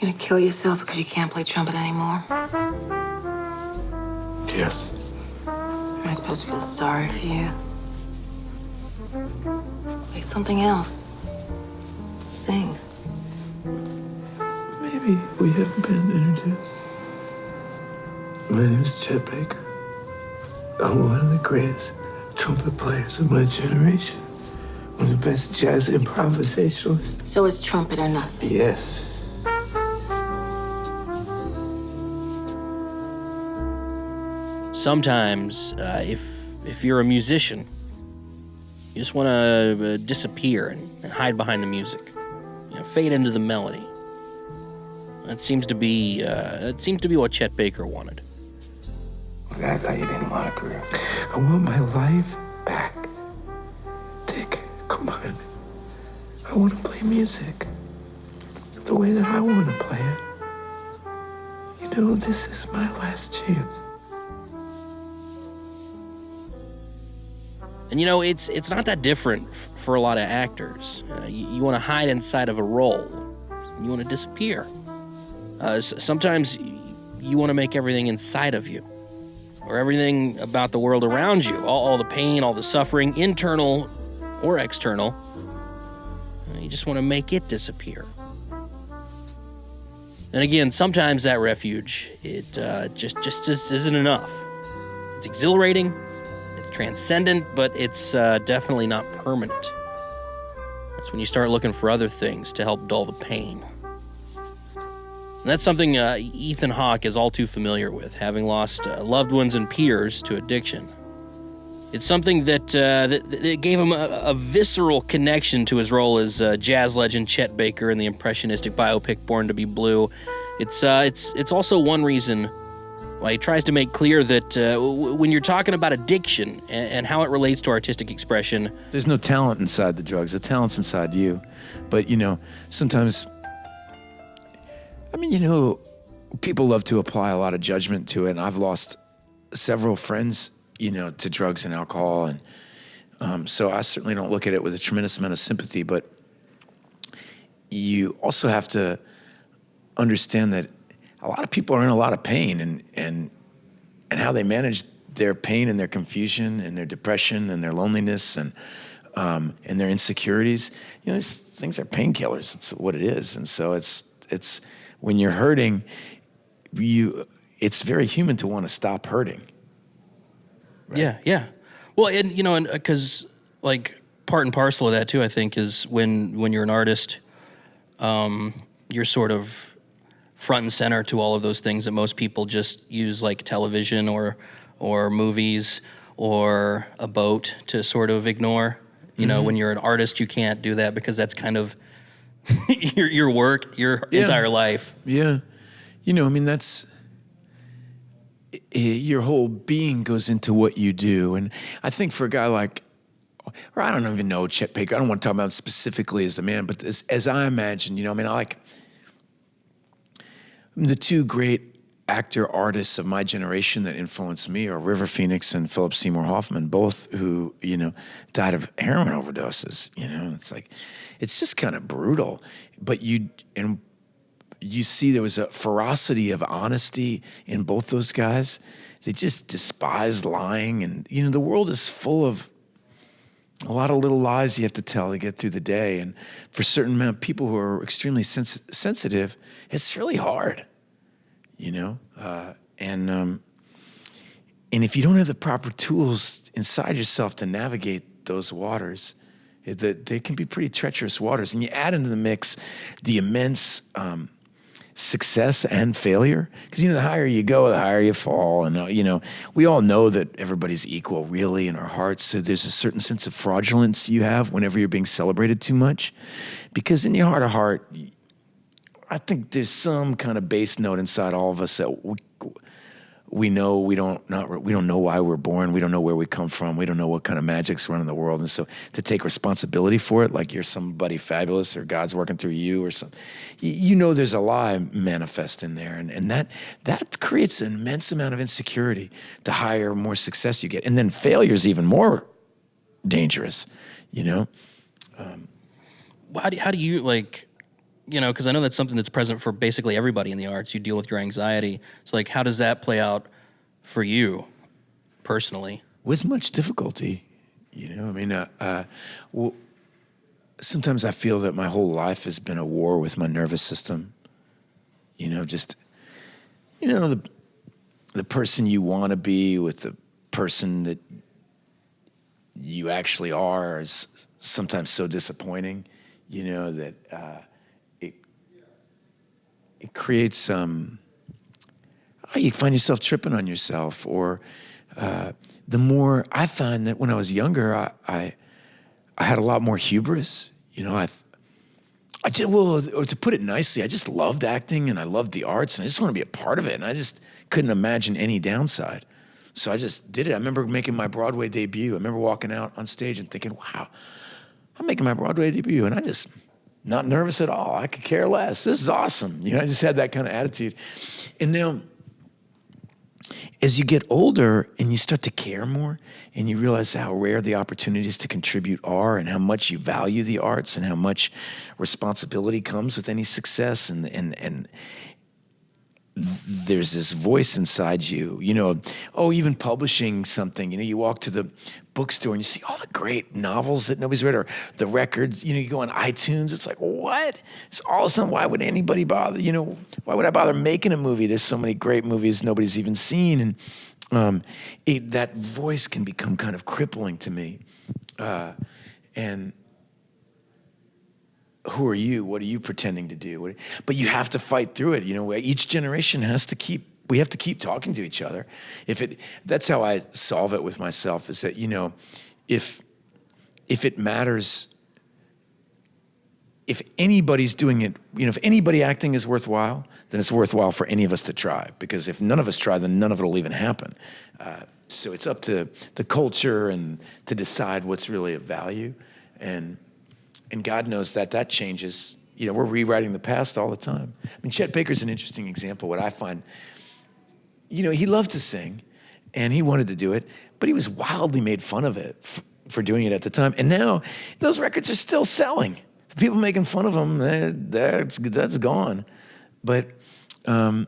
You gonna kill yourself because you can't play trumpet anymore? Yes. Am I supposed to feel sorry for you? Play something else. Sing. Maybe we haven't been introduced. My name is Chet Baker. I'm one of the greatest trumpet players of my generation. One of the best jazz improvisationalists. So it's trumpet or nothing. Yes. Sometimes, if you're a musician, you just want to disappear and hide behind the music, fade into the melody. That seems to be what Chet Baker wanted. I thought you didn't want a career. I want my life back. Dick, come on. I want to play music the way that I want to play it. This is my last chance. And it's not that different for a lot of actors. You want to hide inside of a role. You want to disappear. Sometimes you want to make everything inside of you, or everything about the world around you, all the pain, all the suffering, internal or external. You just want to make it disappear. And again, sometimes that refuge, it just isn't enough. It's exhilarating. Transcendent, but it's definitely not permanent. That's when you start looking for other things to help dull the pain. And that's something Ethan Hawke is all too familiar with, having lost loved ones and peers to addiction. It's something that gave him a visceral connection to his role as jazz legend Chet Baker in the impressionistic biopic Born to be Blue. It's also one reason why he tries to make clear that when you're talking about addiction and how it relates to artistic expression, there's no talent inside the drugs. The talent's inside you. But, sometimes, people love to apply a lot of judgment to it. And I've lost several friends, to drugs and alcohol. And so I certainly don't look at it with a tremendous amount of sympathy. But you also have to understand that a lot of people are in a lot of pain, and how they manage their pain and their confusion and their depression and their loneliness and their insecurities. These things are painkillers. It's what it is. And so it's when you're hurting, it's very human to want to stop hurting. Right? Yeah. Well, and because part and parcel of that too, I think, is when you're an artist, you're sort of front and center to all of those things that most people just use, like television or movies or a boat, to sort of ignore. When you're an artist, you can't do that because that's kind of your work, your entire life. Yeah. That's your whole being goes into what you do. And I think for a guy like, or I don't even know Chet Baker, I don't want to talk about him specifically as a man, but as I imagine, the two great actor-artists of my generation that influenced me are River Phoenix and Philip Seymour Hoffman, both who, died of heroin overdoses. It's just kind of brutal. But you see there was a ferocity of honesty in both those guys. They just despised lying. And, the world is full of a lot of little lies you have to tell to get through the day. And for certain people who are extremely sensitive, it's really hard, and if you don't have the proper tools inside yourself to navigate those waters, they can be pretty treacherous waters. And you add into the mix the immense success and failure, because the higher you go, the higher you fall. And we all know that everybody's equal, really, in our hearts. So there's a certain sense of fraudulence you have whenever you're being celebrated too much, because in your heart of heart, I think there's some kind of base note inside all of us that we know we don't know why we're born. We don't know where we come from. We don't know what kind of magic's running the world. And so to take responsibility for it, like you're somebody fabulous or God's working through you or something, there's a lie manifest in there. And that creates an immense amount of insecurity the higher, more success you get. And then failure's even more dangerous, How do you because I know that's something that's present for basically everybody in the arts. You deal with your anxiety. So, like, how does that play out for you personally? With much difficulty, well, sometimes I feel that my whole life has been a war with my nervous system. The person you want to be with the person that you actually are is sometimes so disappointing, that it creates you find yourself tripping on yourself. Or the more I find that when I was younger, I had a lot more hubris. I just, well, or to put it nicely, I just loved acting and I loved the arts and I just want to be a part of it. And I just couldn't imagine any downside. So I just did it. I remember making my Broadway debut. I remember walking out on stage and thinking, wow, I'm making my Broadway debut. And I just, not nervous at all. I could care less. This is awesome. I just had that kind of attitude. And now, as you get older and you start to care more and you realize how rare the opportunities to contribute are and how much you value the arts and how much responsibility comes with any success, and there's this voice inside you, even publishing something, you walk to the bookstore and you see all the great novels that nobody's read, or the records, you go on iTunes, it's like, what? It's all of a sudden, why would anybody bother, why would I bother making a movie? There's so many great movies nobody's even seen. And that voice can become kind of crippling to me. And who are you? What are you pretending to do? But you have to fight through it. Each generation we have to keep talking to each other. That's how I solve it with myself, is that, if it matters, if anybody's doing it, if anybody acting is worthwhile, then it's worthwhile for any of us to try. Because if none of us try, then none of it will even happen. So it's up to the culture and to decide what's really of value. And God knows that changes. We're rewriting the past all the time. Chet Baker's an interesting example. What I find, he loved to sing, and he wanted to do it, but he was wildly made fun of it for doing it at the time. And now those records are still selling. The people making fun of him, that's gone. But and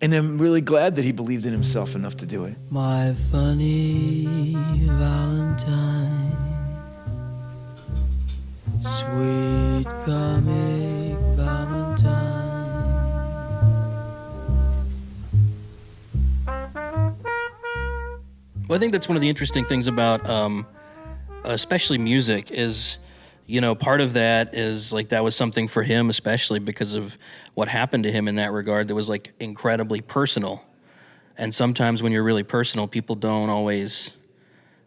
I'm really glad that he believed in himself enough to do it. My funny Valentine, sweet comic Valentine. Well, I think that's one of the interesting things about, especially music, is, part of that is like that was something for him, especially because of what happened to him in that regard that was like incredibly personal. And sometimes when you're really personal, people don't always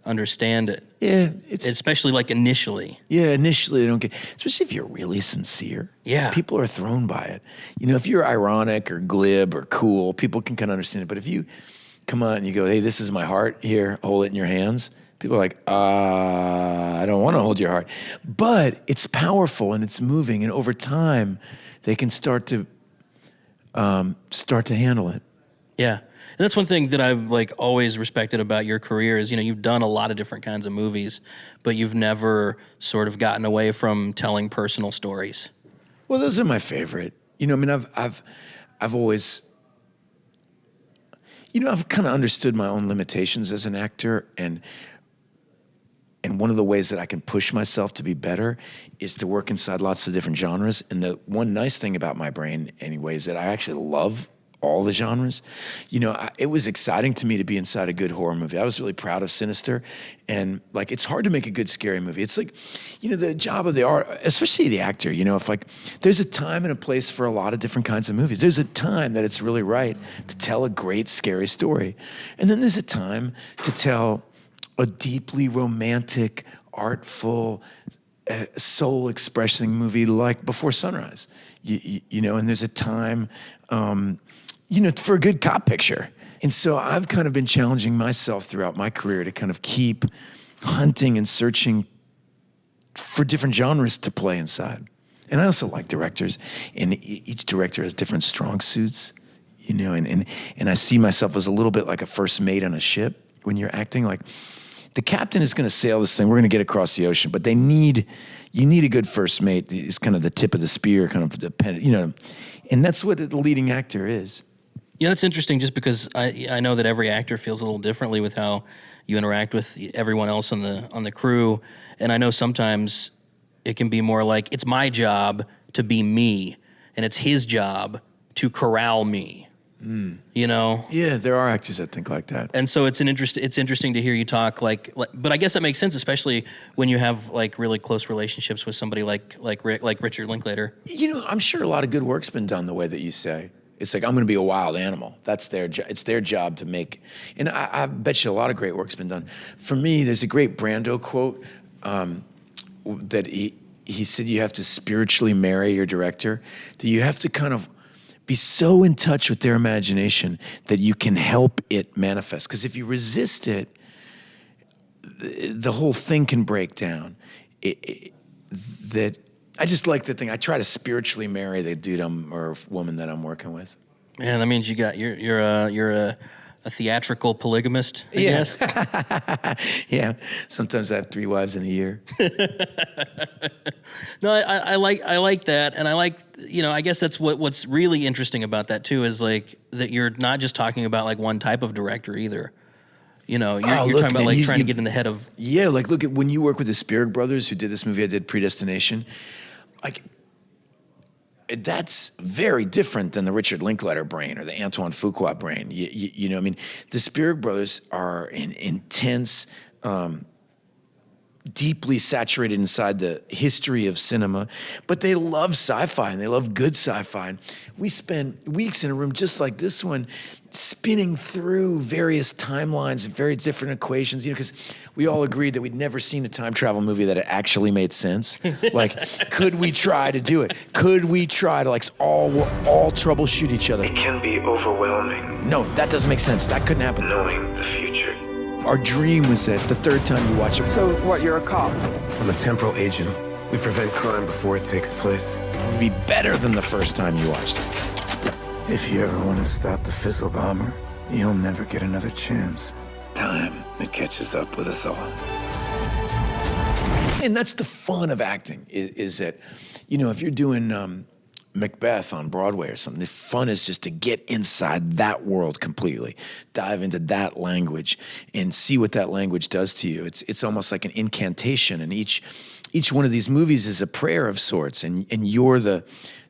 understand it. Yeah, especially like initially. Yeah, initially they don't get, especially if you're really sincere. Yeah. People are thrown by it. If you're ironic or glib or cool, people can kind of understand it. But if you come on and you go, hey, this is my heart, here, hold it in your hands, people are like, I don't want to hold your heart. But it's powerful and it's moving, and over time, they can start to handle it. Yeah. And that's one thing that I've always respected about your career is, you've done a lot of different kinds of movies, but you've never sort of gotten away from telling personal stories. Well, those are my favorite. I've always, I've kind of understood my own limitations as an actor, and one of the ways that I can push myself to be better is to work inside lots of different genres. And the one nice thing about my brain, anyway, is that I actually love all the genres. It was exciting to me to be inside a good horror movie. I was really proud of Sinister. And it's hard to make a good scary movie. It's the job of the art, especially the actor, if there's a time and a place for a lot of different kinds of movies. There's a time that it's really right to tell a great scary story. And then there's a time to tell a deeply romantic, artful, soul-expressing movie like Before Sunrise. And there's a time for a good cop picture. And so I've kind of been challenging myself throughout my career to kind of keep hunting and searching for different genres to play inside. And I also like directors, and each director has different strong suits, and I see myself as a little bit like a first mate on a ship when you're acting. the captain is going to sail this thing. We're going to get across the ocean, but you need a good first mate. It's kind of the tip of the spear, kind of dependent, and that's what the leading actor is. That's interesting just because I know that every actor feels a little differently with how you interact with everyone else on the crew. And I know sometimes it can be more like it's my job to be me and it's his job to corral me. Yeah, there are actors that think like that. And so it's interesting to hear you talk like but I guess that makes sense, especially when you have like really close relationships with somebody like Richard Linklater. I'm sure a lot of good work's been done the way that you say. It's like, I'm going to be a wild animal. That's it's their job to make. And I bet you a lot of great work's been done. For me, there's a great Brando quote that he said you have to spiritually marry your director, that you have to kind of be so in touch with their imagination that you can help it manifest. Because if you resist it, the whole thing can break down. I just like the thing. I try to spiritually marry the dude or woman that I'm working with. Man, that means you're a theatrical polygamist, I guess. Yeah. Sometimes I have 3 wives in a year. No, I like that, and I like I guess that's what's really interesting about that too is like that you're not just talking about like one type of director either. You're talking about like trying to get in the head of. Yeah, like look at when you work with the Spielberg brothers who did this movie I did, Predestination. Like, that's very different than the Richard Linklater brain or the Antoine Fuqua brain. The Spielberg brothers are an intense, deeply saturated inside the history of cinema, but they love sci-fi and they love good sci-fi. And we spend weeks in a room just like this one, spinning through various timelines and very different equations, because we all agreed that we'd never seen a time travel movie that actually made sense. Like, could we try to do it? Could we try to all troubleshoot each other? It can be overwhelming. No, that doesn't make sense. That couldn't happen. Knowing the future. Our dream was that the third time you watch it. So what, you're a cop? I'm a temporal agent. We prevent crime before it takes place. It'd be better than the first time you watched it. If you ever want to stop the Fizzle Bomber, you'll never get another chance. Time, it catches up with us all. And that's the fun of acting, is that, if you're doing Macbeth on Broadway or something, the fun is just to get inside that world completely, dive into that language and see what that language does to you. It's almost like an incantation, and each one of these movies is a prayer of sorts, and you're the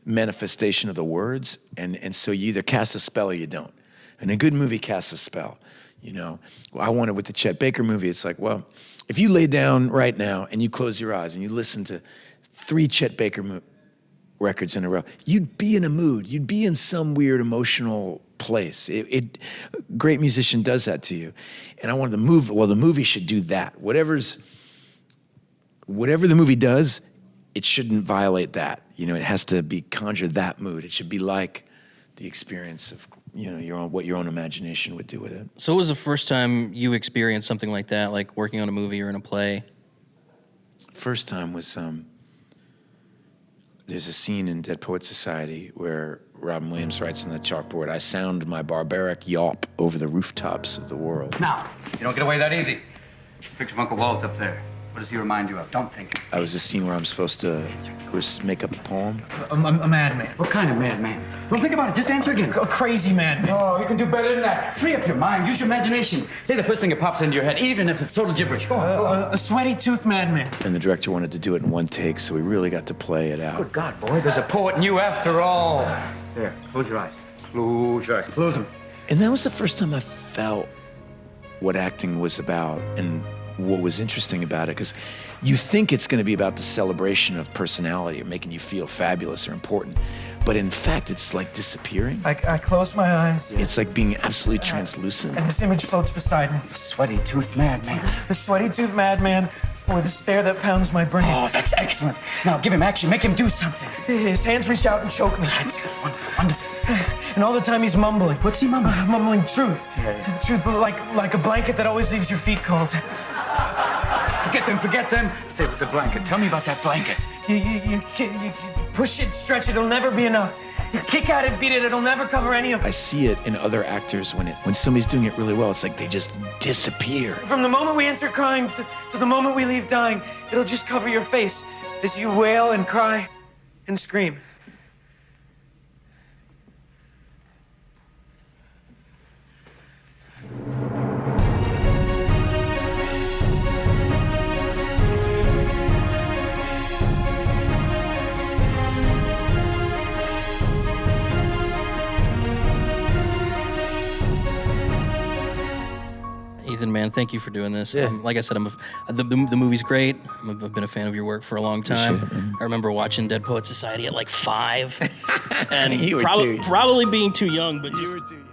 manifestation of the words, and so you either cast a spell or you don't. And a good movie casts a spell. I wanted with the Chet Baker movie, it's like, well, if you lay down right now and you close your eyes and you listen to 3 Chet Baker records in a row, you'd be in a mood. You'd be in some weird emotional place. Great musician does that to you. And I wanted the movie should do that. Whatever the movie does, it shouldn't violate that. It has to conjure that mood. It should be like the experience of, what your own imagination would do with it. So what was the first time you experienced something like that, like working on a movie or in a play? First time was, there's a scene in Dead Poets Society where Robin Williams writes on the chalkboard, "I sound my barbaric yawp over the rooftops of the world." Now, you don't get away that easy. Picture of Uncle Walt up there. What does he remind you of? Don't think. That was a scene where I'm supposed to make up a poem. A madman. What kind of madman? Well, think about it. Just answer again. A crazy madman. Oh, you can do better than that. Free up your mind. Use your imagination. Say the first thing that pops into your head, even if it's total gibberish. Go on. A sweaty-toothed madman. And the director wanted to do it in one take, so we really got to play it out. Good God, boy. There's a poet in you after all. There. Close your eyes. Close your eyes. Close them. And that was the first time I felt what acting was about and what was interesting about it, because you think it's going to be about the celebration of personality or making you feel fabulous or important, but in fact it's like disappearing. I close my eyes. It's like being absolutely translucent. And this image floats beside me. Sweaty-toothed madman. The sweaty-toothed madman with a stare that pounds my brain. Oh, that's excellent. Now give him action. Make him do something. His hands reach out and choke me. That's wonderful, wonderful. And all the time he's mumbling. What's he mumbling? Mumbling truth. Truth, like a blanket that always leaves your feet cold. Forget them. Stay with the blanket. Tell me about that blanket. You push it, stretch it, it'll never be enough. Kick at it, beat it. It'll never cover any of I it. see it in other actors when somebody's doing it really well. It's like they just disappear. From the moment we enter crying to the moment we leave dying, it'll just cover your face as you wail and cry and scream. Ethan, man, thank you for doing this. Yeah. Like I said, the movie's great. I've been a fan of your work for a long time. Appreciate it, man. I remember watching Dead Poet Society at like 5, and You were probably being too young, but You just were too young.